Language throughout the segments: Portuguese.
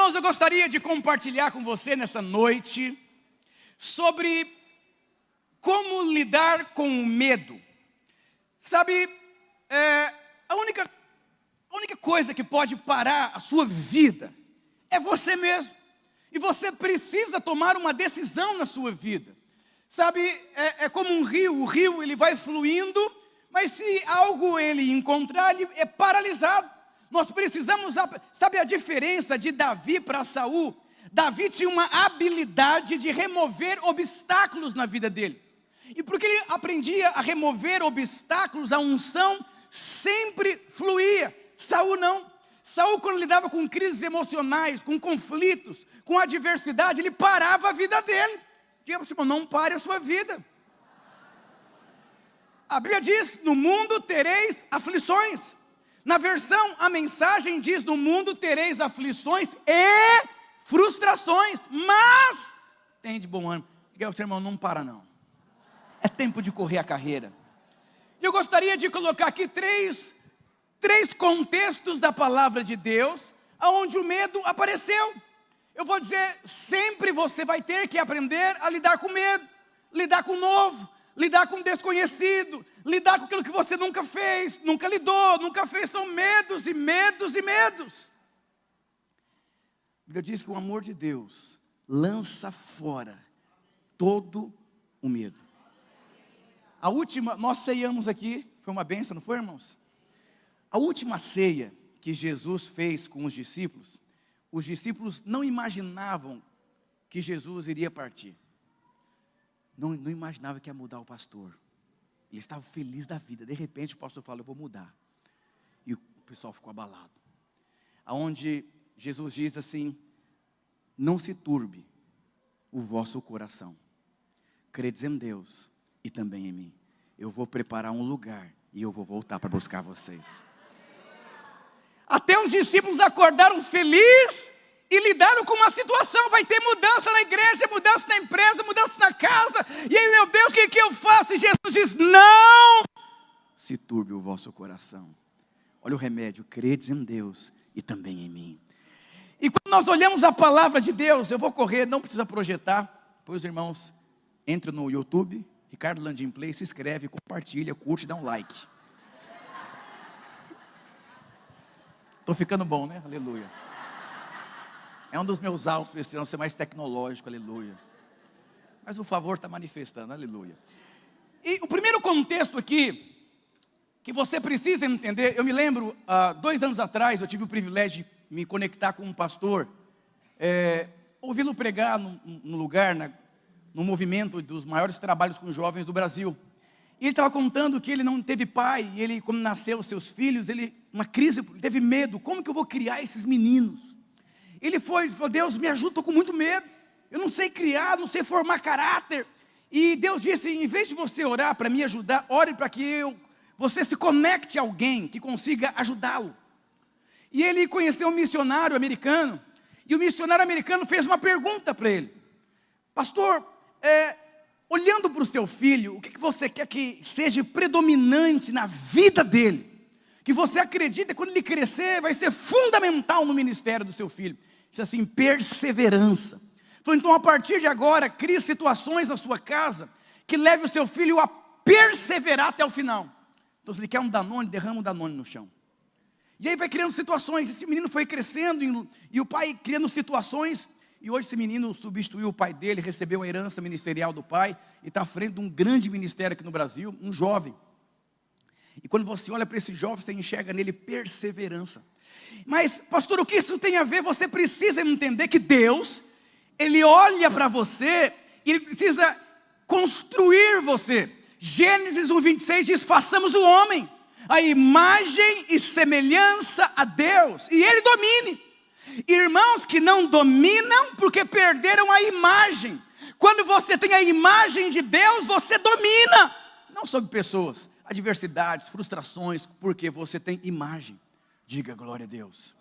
Irmãos, eu gostaria de compartilhar com você nessa noite sobre como lidar com o medo. Sabe, a única coisa que pode parar a sua vida é você mesmo. E você precisa tomar uma decisão na sua vida. Sabe, é como um rio. O rio ele vai fluindo, mas se algo ele encontrar, ele é paralisado. Nós precisamos, sabe a diferença de Davi para Saul? Davi tinha uma habilidade de remover obstáculos na vida dele. E porque ele aprendia a remover obstáculos, a unção sempre fluía. Saul não. Saul, quando lidava com crises emocionais, com conflitos, com adversidade, ele parava a vida dele. Diga para o seu irmão, não pare a sua vida. A Bíblia diz, no mundo tereis aflições. Na versão, a mensagem diz, no mundo tereis aflições e frustrações, mas tem de bom ânimo. Diga ao seu irmão, não para não. É tempo de correr a carreira. E eu gostaria de colocar aqui três contextos da palavra de Deus, onde o medo apareceu. Eu vou dizer, sempre você vai ter que aprender a lidar com medo, lidar com o novo, lidar com o desconhecido, lidar com aquilo que você nunca fez, nunca lidou, nunca fez. São medos e medos e medos. A Bíblia diz que o amor de Deus lança fora todo o medo. A última, nós ceiamos aqui, foi uma bênção, não foi, irmãos? A última ceia que Jesus fez com os discípulos não imaginavam que Jesus iria partir. Não imaginava que ia mudar o pastor. Ele estava feliz da vida. De repente o pastor falou, eu vou mudar. E o pessoal ficou abalado. Aonde Jesus diz assim, não se turbe o vosso coração. Credes em Deus e também em mim. Eu vou preparar um lugar e eu vou voltar para buscar vocês. Até os discípulos acordaram felizes e lidaram com uma situação. Vai ter mudança na igreja, mudança na empresa, mudança na casa. E aí, meu Deus, o que eu faço? E Jesus diz, não se turbe o vosso coração. Olha o remédio, credes em Deus e também em mim. E quando nós olhamos a palavra de Deus, eu vou correr, não precisa projetar. Pois irmãos, entre no YouTube, Ricardo Landim Play, se inscreve, compartilha, curte, dá um like. Estou ficando bom, né? Aleluia. É um dos meus alvos para esse ano, ser mais tecnológico, aleluia. Mas o favor está manifestando, aleluia. E o primeiro contexto aqui, que você precisa entender, eu me lembro, 2 anos atrás, eu tive o privilégio de me conectar com um pastor, ouvi-lo pregar num lugar, num movimento dos maiores trabalhos com jovens do Brasil. E ele estava contando que ele não teve pai, e ele, quando nasceu os seus filhos, uma crise, teve medo, como que eu vou criar esses meninos? Ele falou, Deus me ajuda, estou com muito medo, eu não sei criar, não sei formar caráter. E Deus disse, em vez de você orar para me ajudar, ore para que você se conecte a alguém que consiga ajudá-lo. E ele conheceu um missionário americano, e o missionário americano fez uma pergunta para ele. Pastor, olhando para o seu filho, o que você quer que seja predominante na vida dele? Que você acredita que quando ele crescer, vai ser fundamental no ministério do seu filho. Diz assim, perseverança. Falou, então a partir de agora, crie situações na sua casa, que leve o seu filho a perseverar até o final. Então se ele quer um Danone, derrama um Danone no chão. E aí vai criando situações, esse menino foi crescendo, e o pai criando situações, e hoje esse menino substituiu o pai dele, recebeu a herança ministerial do pai, e está à frente de um grande ministério aqui no Brasil, um jovem. E quando você olha para esse jovem, você enxerga nele perseverança. Mas, pastor, o que isso tem a ver? Você precisa entender que Deus, Ele olha para você, e Ele precisa construir você. Gênesis 1:26 diz, façamos o homem, a imagem e semelhança a Deus, e Ele domine. Irmãos que não dominam, porque perderam a imagem. Quando você tem a imagem de Deus, você domina. Não sobre pessoas, adversidades, frustrações, porque você tem imagem. Diga glória a Deus.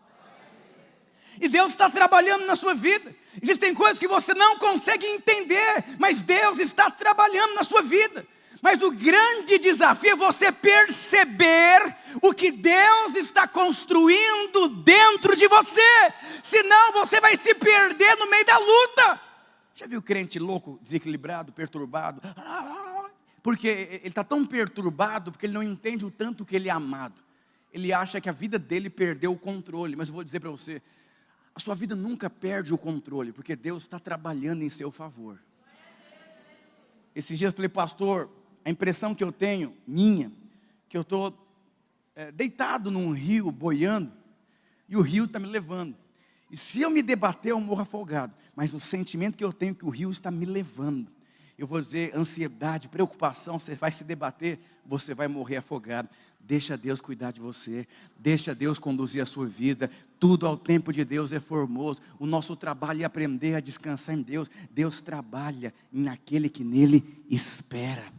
E Deus está trabalhando na sua vida. Existem coisas que você não consegue entender, mas Deus está trabalhando na sua vida. Mas o grande desafio é você perceber o que Deus está construindo dentro de você. Senão você vai se perder no meio da luta. Já viu crente louco, desequilibrado, perturbado? Porque ele está tão perturbado porque ele não entende o tanto que ele é amado. Ele acha que a vida dele perdeu o controle. Mas eu vou dizer para você, a sua vida nunca perde o controle, porque Deus está trabalhando em seu favor. Esses dias eu falei, pastor, a impressão que eu tenho, que eu estou deitado num rio, boiando, e o rio está me levando. E se eu me debater, eu morro afogado. Mas o sentimento que eu tenho é que o rio está me levando. Eu vou dizer, ansiedade, preocupação, você vai se debater, você vai morrer afogado. Deixa Deus cuidar de você, deixa Deus conduzir a sua vida. Tudo ao tempo de Deus é formoso. O nosso trabalho é aprender a descansar em Deus. Deus trabalha naquele que nele espera.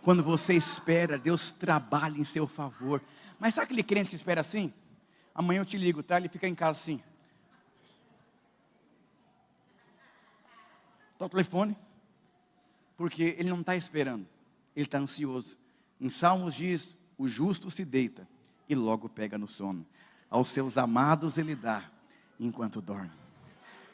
Quando você espera, Deus trabalha em seu favor. Mas sabe aquele crente que espera assim? Amanhã eu te ligo, tá? Ele fica em casa assim. Está o telefone. Porque ele não está esperando. Ele está ansioso. Em Salmos diz, o justo se deita e logo pega no sono. Aos seus amados ele dá, enquanto dorme.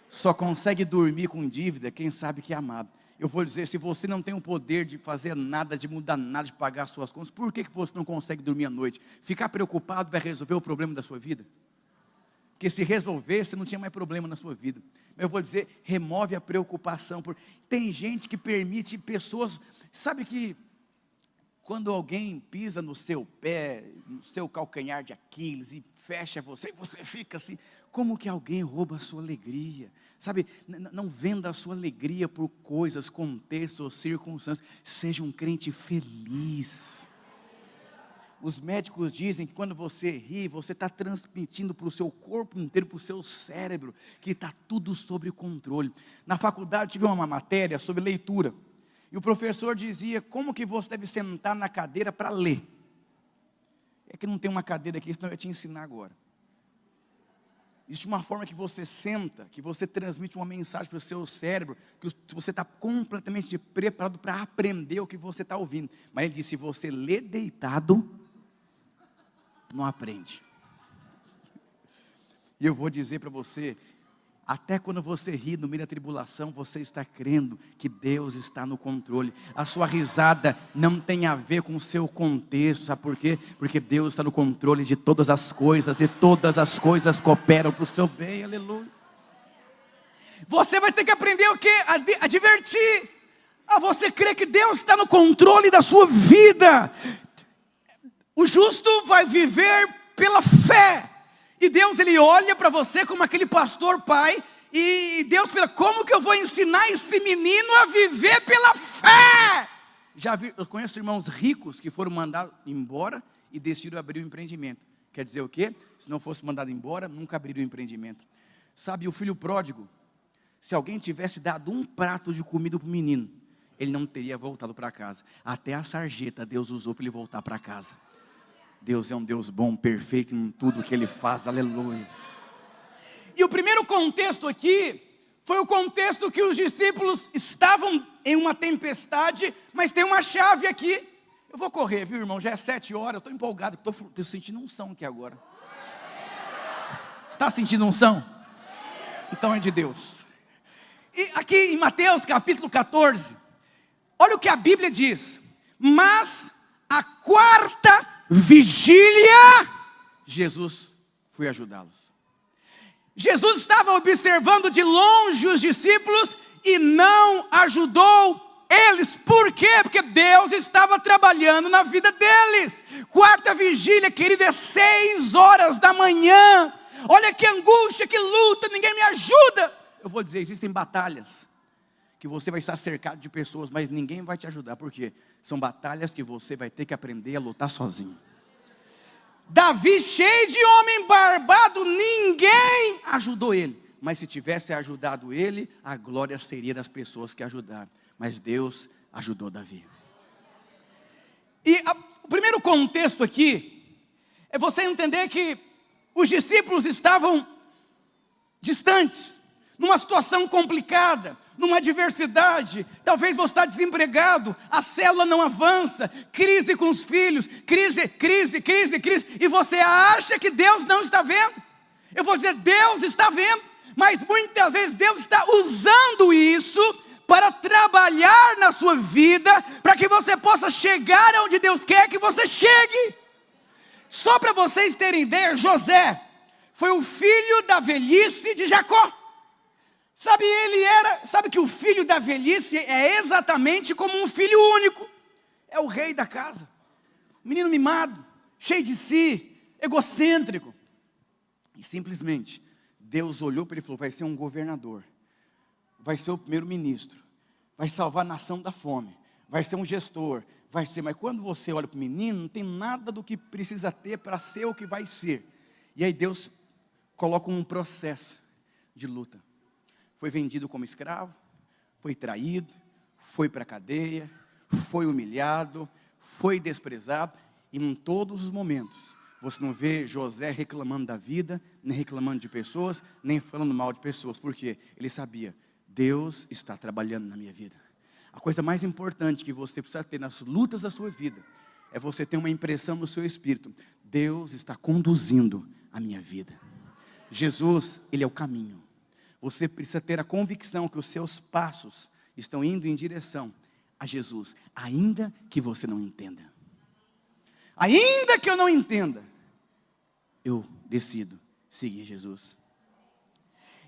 Só consegue dormir com dívida quem sabe que é amado. Eu vou dizer, se você não tem o poder de fazer nada, de mudar nada, de pagar suas contas, por que você não consegue dormir à noite? Ficar preocupado vai resolver o problema da sua vida? Porque se resolvesse, não tinha mais problema na sua vida. Mas eu vou dizer, remove a preocupação. Tem gente que permite pessoas, sabe que quando alguém pisa no seu pé, no seu calcanhar de Aquiles e fecha você, e você fica assim, como que alguém rouba a sua alegria? Sabe, não venda a sua alegria por coisas, contextos ou circunstâncias. Seja um crente feliz. Os médicos dizem que quando você ri, você está transmitindo para o seu corpo inteiro, para o seu cérebro, que está tudo sob controle. Na faculdade eu tive uma matéria sobre leitura. E o professor dizia, como que você deve sentar na cadeira para ler? É que não tem uma cadeira aqui, senão eu ia te ensinar agora. Existe uma forma que você senta, que você transmite uma mensagem para o seu cérebro, que você está completamente preparado para aprender o que você está ouvindo. Mas ele disse, se você lê deitado, não aprende. E eu vou dizer para você, até quando você ri no meio da tribulação, você está crendo que Deus está no controle. A sua risada não tem a ver com o seu contexto, sabe por quê? Porque Deus está no controle de todas as coisas, e todas as coisas cooperam para o seu bem, aleluia. Você vai ter que aprender o quê? A divertir. Você crê que Deus está no controle da sua vida. O justo vai viver pela fé. E Deus, Ele olha para você como aquele pastor pai, e Deus fala, como que eu vou ensinar esse menino a viver pela fé? Eu conheço irmãos ricos que foram mandados embora e decidiram abrir um empreendimento. Quer dizer o quê? Se não fosse mandado embora, nunca abriria o empreendimento. Sabe, o filho pródigo, se alguém tivesse dado um prato de comida para o menino, ele não teria voltado para casa. Até a sarjeta Deus usou para ele voltar para casa. Deus é um Deus bom, perfeito em tudo que Ele faz, aleluia. E o primeiro contexto aqui, foi o contexto que os discípulos estavam em uma tempestade, mas tem uma chave aqui. Eu vou correr, viu irmão, já é 7 horas, eu estou empolgado, estou sentindo unção aqui agora. Está sentindo unção? Então é de Deus. E aqui em Mateus capítulo 14, olha o que a Bíblia diz. Mas a quarta vigília, Jesus foi ajudá-los. Jesus estava observando de longe os discípulos e não ajudou eles. Por quê? Porque Deus estava trabalhando na vida deles. Quarta vigília, querido, é 6 horas da manhã. Olha que angústia, que luta, ninguém me ajuda. Eu vou dizer, existem batalhas que você vai estar cercado de pessoas, mas ninguém vai te ajudar. Por quê? São batalhas que você vai ter que aprender a lutar sozinho. Davi, cheio de homem barbado, ninguém ajudou ele. Mas se tivesse ajudado ele, a glória seria das pessoas que ajudaram. Mas Deus ajudou Davi. E o primeiro contexto aqui é você entender que os discípulos estavam distantes. numa situação complicada, numa adversidade, talvez você está desempregado, a célula não avança, crise com os filhos, crise, e você acha que Deus não está vendo. Eu vou dizer, Deus está vendo, mas muitas vezes Deus está usando isso para trabalhar na sua vida, para que você possa chegar onde Deus quer que você chegue. Só para vocês terem ideia, José foi o filho da velhice de Jacó. Sabe que o filho da velhice é exatamente como um filho único. É o rei da casa. Menino mimado, cheio de si, egocêntrico. E simplesmente, Deus olhou para ele e falou, vai ser um governador. Vai ser o primeiro-ministro. Vai salvar a nação da fome. Vai ser um gestor. Vai ser, mas quando você olha para o menino, não tem nada do que precisa ter para ser o que vai ser. E aí Deus coloca um processo de luta. Foi vendido como escravo, foi traído, foi para a cadeia, foi humilhado, foi desprezado. E em todos os momentos, você não vê José reclamando da vida, nem reclamando de pessoas, nem falando mal de pessoas. Por quê? Ele sabia, Deus está trabalhando na minha vida. A coisa mais importante que você precisa ter nas lutas da sua vida, é você ter uma impressão no seu espírito, Deus está conduzindo a minha vida. Jesus, Ele é o caminho. Você precisa ter a convicção que os seus passos estão indo em direção a Jesus, ainda que você não entenda. Ainda que eu não entenda, eu decido seguir Jesus.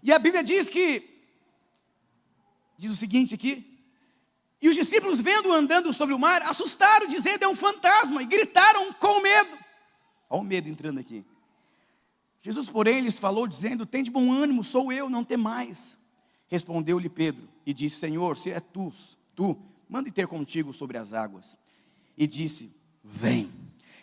E a Bíblia diz o seguinte aqui, e os discípulos vendo-o andando sobre o mar, assustaram, dizendo, é um fantasma, e gritaram com medo. Olha o medo entrando aqui. Jesus, porém, lhes falou, dizendo, tem de bom ânimo, sou eu, não temais. Respondeu-lhe Pedro, e disse, Senhor, se é tu, manda ter contigo sobre as águas. E disse, vem.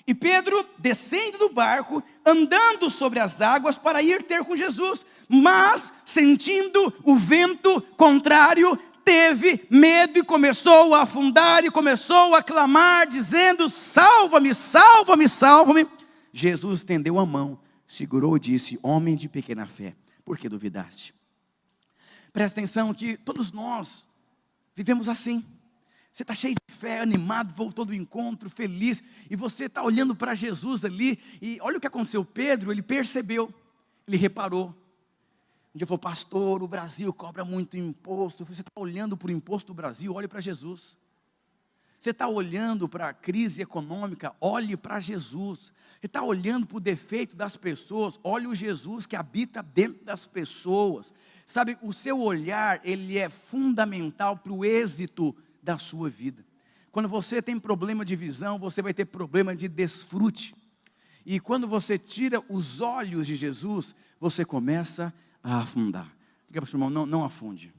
E Pedro, descendo do barco, andando sobre as águas para ir ter com Jesus, mas, sentindo o vento contrário, teve medo e começou a afundar e começou a clamar, dizendo, salva-me, salva-me, salva-me. Jesus estendeu a mão, segurou e disse, homem de pequena fé, por que duvidaste? Presta atenção que todos nós vivemos assim. Você está cheio de fé, animado, voltou do encontro, feliz, e você está olhando para Jesus ali, e olha o que aconteceu, Pedro, ele percebeu, ele reparou. Um dia falou, pastor, o Brasil cobra muito imposto. Você está olhando para o imposto do Brasil, olhe para Jesus. Você está olhando para a crise econômica, olhe para Jesus. Você está olhando para o defeito das pessoas, olhe o Jesus que habita dentro das pessoas. Sabe, o seu olhar, ele é fundamental para o êxito da sua vida. Quando você tem problema de visão, você vai ter problema de desfrute. E quando você tira os olhos de Jesus, você começa a afundar. Diga para o seu irmão, não afunde.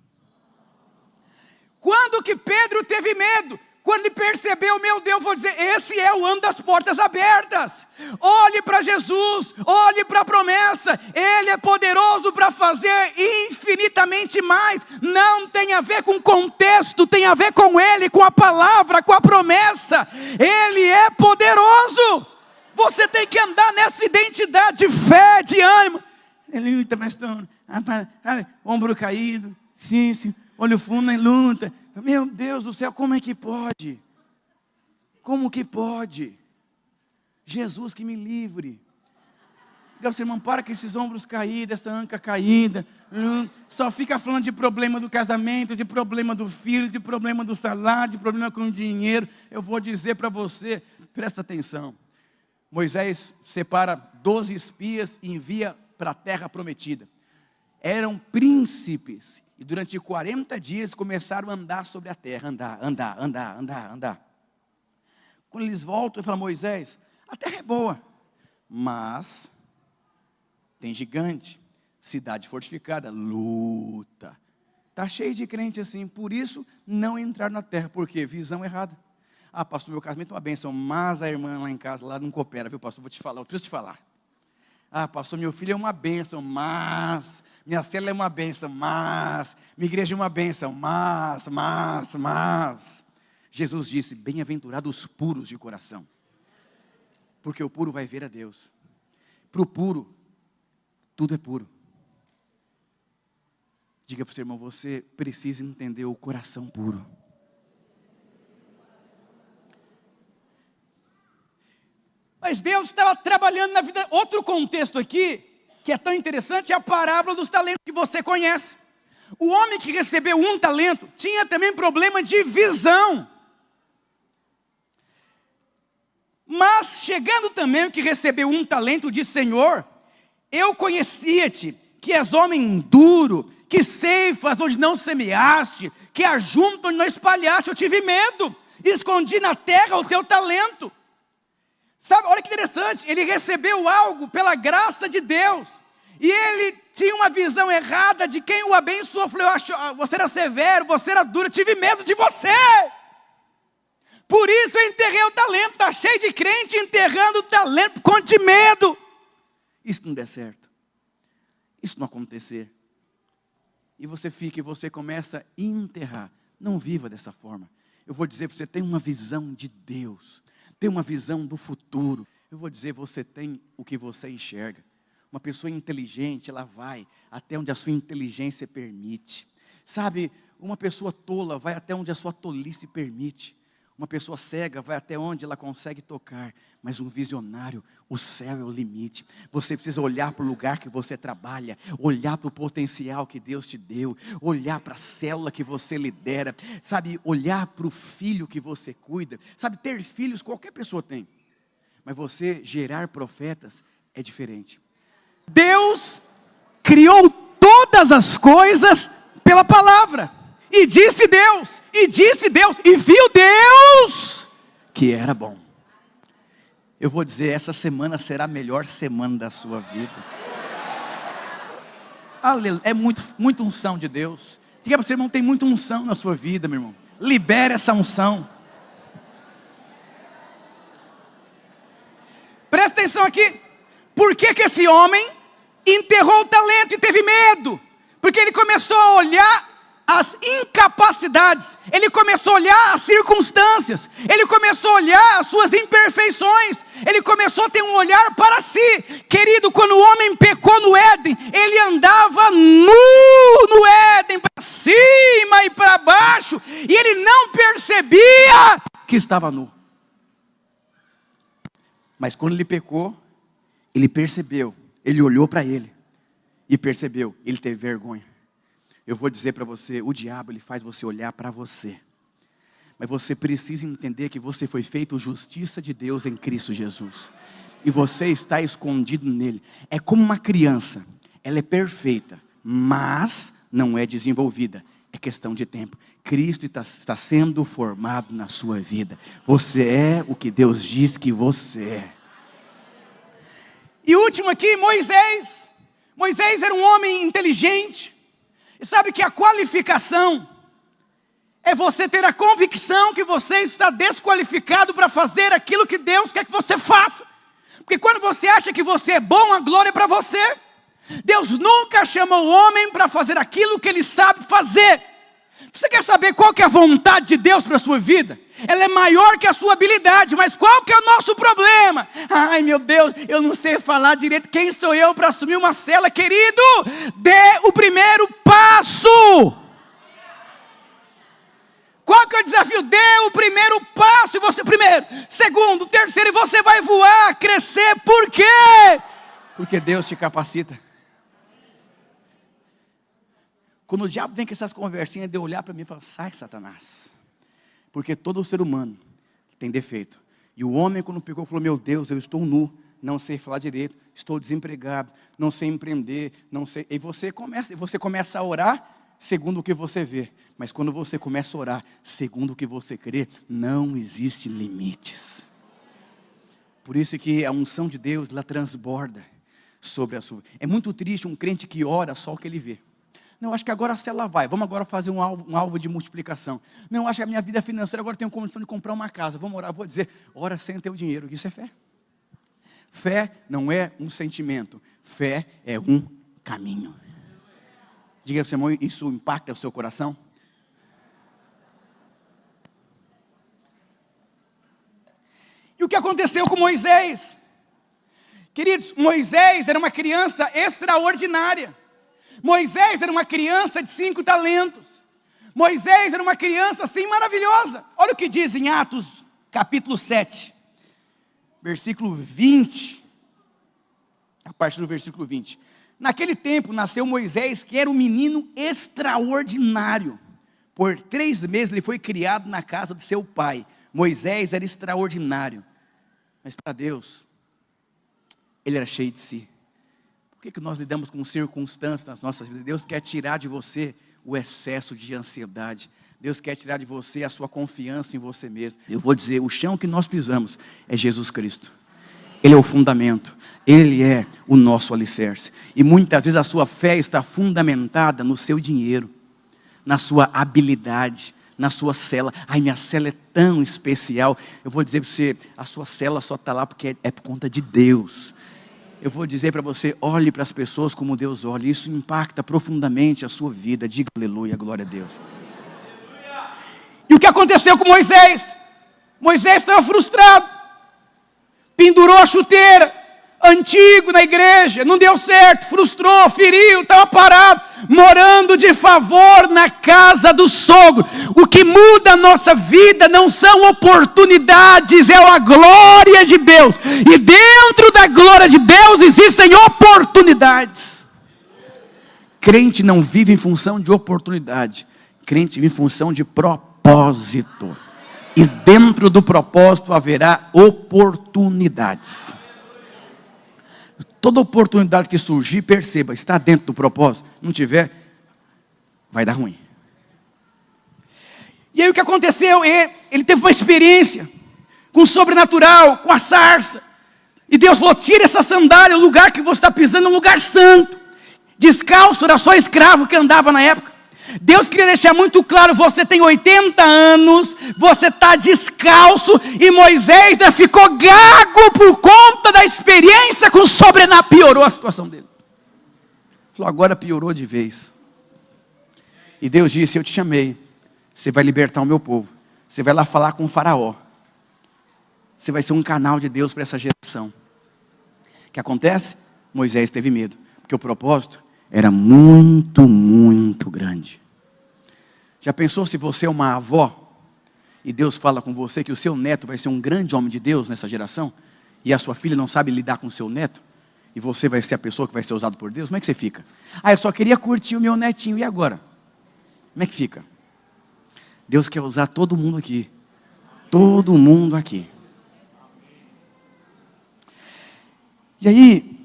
Quando que Pedro teve medo? Quando ele percebeu, meu Deus, vou dizer, esse é o ano das portas abertas. Olhe para Jesus, olhe para a promessa, Ele é poderoso para fazer infinitamente mais. Não tem a ver com contexto, tem a ver com Ele, com a palavra, com a promessa. Ele é poderoso. Você tem que andar nessa identidade de fé, de ânimo. Ele está mais ombro caído, sim, olho fundo em luta. Meu Deus do céu, como é que pode? Como que pode? Jesus que me livre. Diga, seu irmão, para com esses ombros caídos, essa anca caída. Só fica falando de problema do casamento, de problema do filho, de problema do salário, de problema com o dinheiro. Eu vou dizer para você, presta atenção. Moisés separa 12 espias e envia para a terra prometida. Eram príncipes. E durante 40 dias começaram a andar sobre a terra. Andar. Quando eles voltam, ele fala, Moisés, a terra é boa, mas tem gigante, cidade fortificada, luta. Está cheio de crente assim, por isso não entraram na terra. Por quê? Visão errada. Ah, pastor, meu casamento é uma bênção, mas a irmã lá em casa lá não coopera, viu, pastor? Vou te falar, eu preciso te falar. Ah, pastor, meu filho é uma bênção, mas minha célula é uma bênção, mas minha igreja é uma bênção, mas. Jesus disse, bem-aventurados os puros de coração, porque o puro vai ver a Deus. Para o puro, tudo é puro. Diga para o seu irmão, você precisa entender o coração puro. Mas Deus estava trabalhando na vida. Outro contexto aqui, que é tão interessante, é a parábola dos talentos que você conhece. O homem que recebeu um talento tinha também problema de visão. Mas chegando também o que recebeu um talento, disse: Senhor, eu conhecia-te, que és homem duro, que ceifas onde não semeaste, que ajunta onde não espalhaste. Eu tive medo, escondi na terra o teu talento. Sabe, olha que interessante, ele recebeu algo pela graça de Deus, e ele tinha uma visão errada de quem o abençoou. Falou: eu acho, você era severo, você era duro, eu tive medo de você. Por isso eu enterrei o talento. Está cheio de crente enterrando o talento, conte medo. Isso não der certo, isso não acontecer, e você fica, e você começa a enterrar. Não viva dessa forma. Eu vou dizer para você, tem uma visão de Deus, tem uma visão do futuro. Eu vou dizer, você tem o que você enxerga. Uma pessoa inteligente, ela vai até onde a sua inteligência permite. Sabe, uma pessoa tola vai até onde a sua tolice permite. Uma pessoa cega vai até onde ela consegue tocar. Mas um visionário, o céu é o limite. Você precisa olhar para o lugar que você trabalha, olhar para o potencial que Deus te deu, olhar para a célula que você lidera, sabe, olhar para o filho que você cuida. Sabe, ter filhos qualquer pessoa tem, mas você gerar profetas é diferente. Deus criou todas as coisas pela palavra. E disse Deus, e viu Deus que era bom. Eu vou dizer, essa semana será a melhor semana da sua vida. É muita unção de Deus. Diga para o seu irmão, tem muita unção na sua vida, meu irmão. Libera essa unção. Presta atenção aqui. Por que esse homem enterrou o talento e teve medo? Porque ele começou a olhar as incapacidades, ele começou a olhar as circunstâncias, ele começou a olhar as suas imperfeições, ele começou a ter um olhar para si. Querido, quando o homem pecou no Éden, ele andava nu no Éden, para cima e para baixo, e ele não percebia que estava nu. Mas quando ele pecou, ele percebeu, ele olhou para ele e percebeu, ele teve vergonha. Eu vou dizer para você, o diabo ele faz você olhar para você. Mas você precisa entender que você foi feito justiça de Deus em Cristo Jesus. E você está escondido nele. É como uma criança, ela é perfeita, mas não é desenvolvida. É questão de tempo. Cristo está sendo formado na sua vida. Você é o que Deus diz que você é. E último aqui, Moisés. Moisés era um homem inteligente. E sabe que a qualificação é você ter a convicção que você está desqualificado para fazer aquilo que Deus quer que você faça. Porque quando você acha que você é bom, a glória é para você. Deus nunca chamou o homem para fazer aquilo que ele sabe fazer. Você quer saber qual que é a vontade de Deus para a sua vida? Ela é maior que a sua habilidade, mas qual que é o nosso problema? Ai meu Deus, eu não sei falar direito, quem sou eu para assumir uma cela? Querido, dê o primeiro passo. Qual que é o desafio? Dê o primeiro passo, e você primeiro, segundo, terceiro, e você vai voar, crescer. Por quê? Porque Deus te capacita. Quando o diabo vem com essas conversinhas, de eu olhar para mim e falar: sai, Satanás. Porque todo ser humano tem defeito. E o homem, quando pegou, falou: meu Deus, eu estou nu, não sei falar direito, estou desempregado, não sei empreender, não sei. E você começa a orar segundo o que você vê. Mas quando você começa a orar segundo o que você crê, não existe limites. Por isso que a unção de Deus, ela transborda sobre a sua. É muito triste um crente que ora só o que ele vê. Não, acho que agora a célula vai. Vamos agora fazer um alvo de multiplicação. Não, acho que a minha vida financeira agora tenho condição de comprar uma casa. Vamos orar. Vou dizer, ora sem ter o dinheiro. Isso é fé. Fé não é um sentimento. Fé é um caminho. Diga para o seu irmão, isso impacta o seu coração? E o que aconteceu com Moisés? Queridos, Moisés era uma criança extraordinária. Moisés era uma criança de 5 talentos. Moisés era uma criança assim maravilhosa. Olha o que diz em Atos capítulo 7, versículo 20. A partir do versículo 20. Naquele tempo nasceu Moisés, que era um menino extraordinário. Por 3 meses ele foi criado na casa de seu pai. Moisés era extraordinário. Mas para Deus, ele era cheio de si. Por que nós lidamos com circunstâncias nas nossas vidas? Deus quer tirar de você o excesso de ansiedade. Deus quer tirar de você a sua confiança em você mesmo. Eu vou dizer, o chão que nós pisamos é Jesus Cristo. Ele é o fundamento. Ele é o nosso alicerce. E muitas vezes a sua fé está fundamentada no seu dinheiro, na sua habilidade, na sua cela. Ai, minha cela é tão especial. Eu vou dizer para você, a sua cela só está lá porque é por conta de Deus. Eu vou dizer para você, olhe para as pessoas como Deus olha. Isso impacta profundamente a sua vida. Diga aleluia, glória a Deus. E o que aconteceu com Moisés? Moisés estava frustrado. Pendurou a chuteira, antigo na igreja, não deu certo, frustrou, feriu, estava parado, morando de favor na casa do sogro. O que muda a nossa vida não são oportunidades, é a glória de Deus. E dentro da glória de Deus existem oportunidades. Crente não vive em função de oportunidade, crente vive em função de propósito. E dentro do propósito haverá oportunidades. Toda oportunidade que surgir, perceba, está dentro do propósito. Não tiver, vai dar ruim. E aí o que aconteceu? Ele teve uma experiência com o sobrenatural, com a sarça. E Deus falou, tira essa sandália, o lugar que você está pisando é um lugar santo. Descalço, era só escravo que andava na época. Deus queria deixar muito claro, você tem 80 anos, você está descalço, e Moisés ficou gago por conta da experiência com o sobrenatural, piorou a situação dele. Falou, agora piorou de vez. E Deus disse, eu te chamei, você vai libertar o meu povo, você vai lá falar com o faraó, você vai ser um canal de Deus para essa geração. O que acontece? Moisés teve medo, porque o propósito era muito, muito grande. Já pensou se você é uma avó e Deus fala com você que o seu neto vai ser um grande homem de Deus nessa geração e a sua filha não sabe lidar com o seu neto e você vai ser a pessoa que vai ser usada por Deus? Como é que você fica? Ah, eu só queria curtir o meu netinho, e agora? Como é que fica? Deus quer usar todo mundo aqui. Todo mundo aqui. E aí,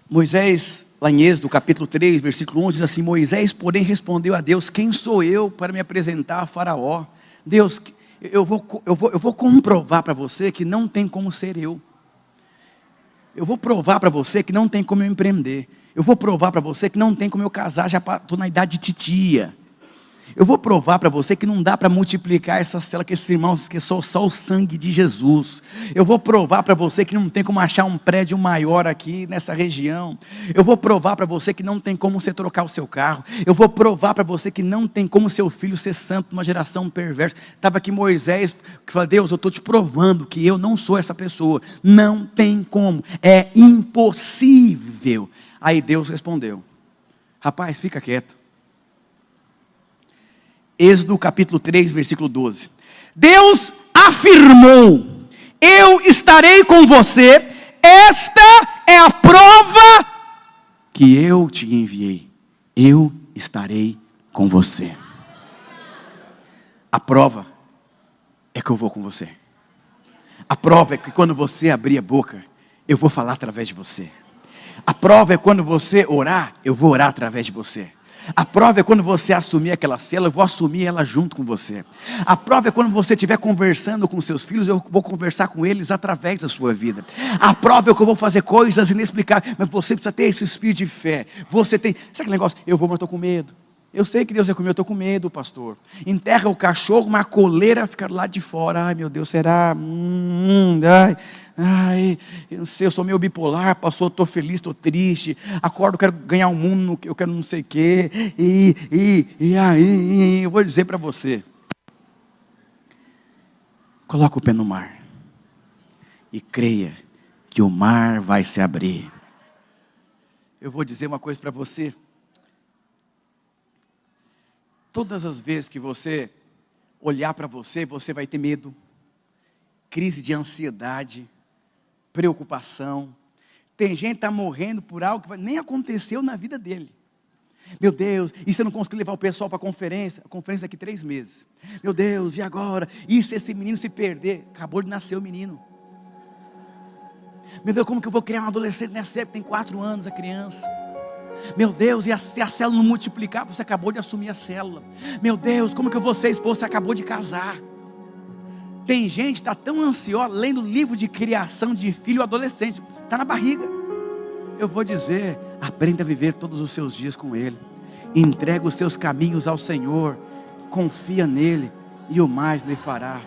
Moisés, lá em Êxodo, capítulo 3, versículo 11, diz assim, Moisés, porém, respondeu a Deus, quem sou eu para me apresentar a Faraó? Deus, eu vou comprovar para você que não tem como ser eu. Eu vou provar para você que não tem como eu empreender. Eu vou provar para você que não tem como eu casar, já estou na idade de titia. Eu vou provar para você que não dá para multiplicar essa célula, que esses irmãos, que é só o sangue de Jesus. Eu vou provar para você que não tem como achar um prédio maior aqui nessa região. Eu vou provar para você que não tem como você trocar o seu carro. Eu vou provar para você que não tem como seu filho ser santo numa geração perversa. Estava aqui Moisés, que falou, Deus, eu estou te provando que eu não sou essa pessoa. Não tem como, é impossível. Aí Deus respondeu, rapaz, fica quieto. Êxodo capítulo 3, versículo 12. Deus afirmou, eu estarei com você, esta é a prova que eu te enviei. Eu estarei com você. A prova é que eu vou com você. A prova é que quando você abrir a boca, eu vou falar através de você. A prova é quando você orar, eu vou orar através de você. A prova é quando você assumir aquela célula, eu vou assumir ela junto com você. A prova é quando você estiver conversando com seus filhos, eu vou conversar com eles através da sua vida. A prova é que eu vou fazer coisas inexplicáveis, mas você precisa ter esse espírito de fé. Você tem, sabe aquele negócio, eu vou, mas estou com medo. Eu sei que Deus é comigo, eu estou com medo, pastor. Enterra o cachorro, uma coleira fica do lado de fora. Ai, meu Deus, será? Ai, eu não sei, eu sou meio bipolar, pastor, estou feliz, estou triste. Acordo, quero ganhar o mundo, eu quero não sei o quê. E aí, eu vou dizer para você. Coloca o pé no mar. E creia que o mar vai se abrir. Eu vou dizer uma coisa para você. Todas as vezes que você olhar para você, você vai ter medo, crise de ansiedade, preocupação. Tem gente que está morrendo por algo que nem aconteceu na vida dele. Meu Deus, e se eu não conseguir levar o pessoal para a conferência daqui 3 meses? Meu Deus, e agora? E se esse menino se perder? Acabou de nascer o menino. Meu Deus, como que eu vou criar um adolescente nessa época? Tem 4 anos a criança. Meu Deus, e se a célula não multiplicar? Você acabou de assumir a célula. Meu Deus, como que eu vou ser esposo? Você acabou de casar. Tem gente que está tão ansiosa, lendo livro de criação de filho adolescente. Está na barriga. Eu vou dizer, aprenda a viver todos os seus dias com Ele. Entrega os seus caminhos ao Senhor. Confia nele e o mais lhe fará.